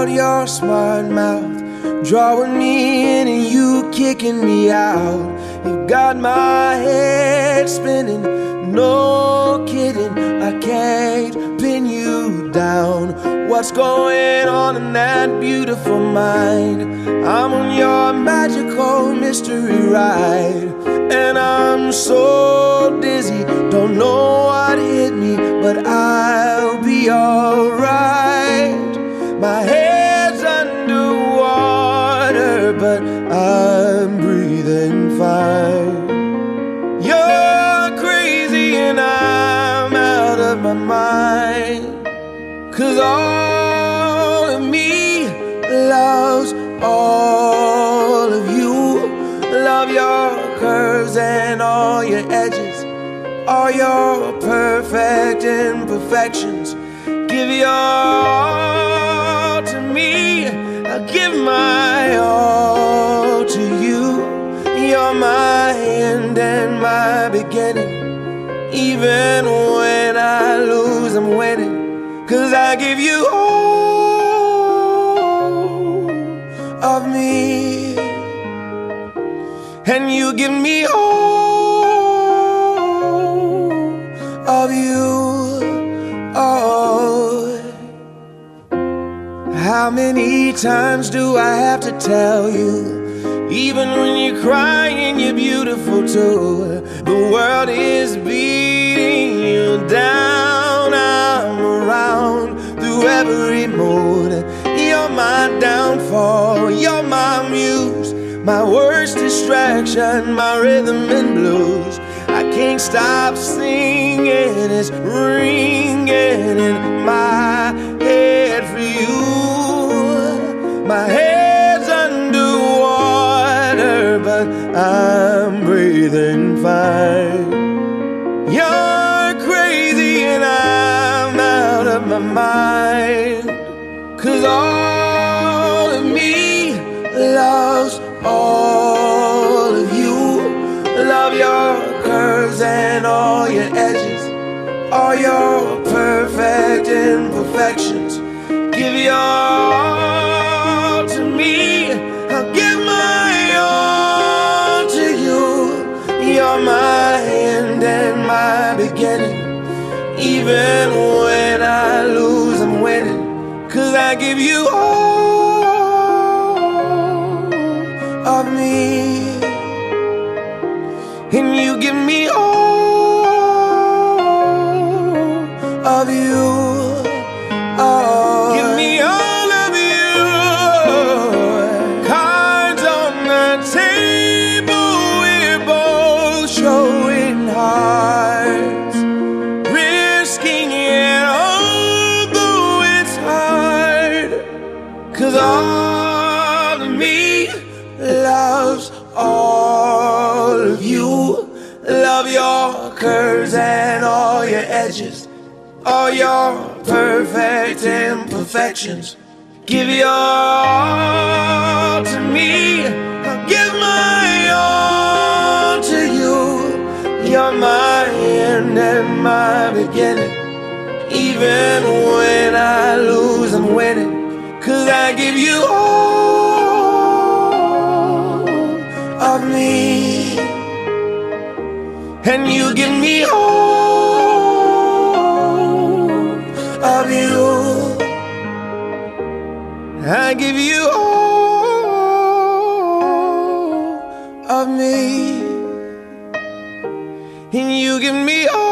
out your smart mouth, drawing me in and you kicking me out. You got my head spinning, no kidding, I can't pin you down. What's going on in that beautiful mind? I'm on your magical mystery ride, and I'm so dizzy, don't know what hit me, but I'll be alright. My head's underwater, but I'm breathing fine. You're crazy and I'm out of my mind, 'cause all of me loves all of you. Love your curves and all your edges, all your perfect imperfections. Give your all to me, I'll give my all to you. You're my end and my beginning. Even when I lose, I'm winning, 'cause I give you all of me, and you give me all of you. Oh, how many times do I have to tell you? Even when you're crying, you're beautiful too. The world is beating you down. I'm around through every mood. You're my downfall, you're my muse, my worst distraction, my rhythm and blues. I can't stop singing, it's ringing in my head for you. My head's underwater, but I'm breathing fine. You're crazy and I'm out of my mind, 'cause all of me loves all of you. Love your curves and all your edges, all your perfect imperfections. Give your all to me, I'll give my all to you. You're my end and my beginning. Even when I lose, I'm winning, 'cause I give you all of me, and you give me all of you. Oh, give me all of you. Cards on the table, we're both showing hearts, risking it although it's hard, 'cause all of me loves all of you. Love your curves and all your edges, all your perfect imperfections. Give your all to me, I'll give my all to you. You're my end and my beginning. Even when I lose, I'm winning, 'cause I give you all of me, and you give me all of you. I give you all of me, and you give me all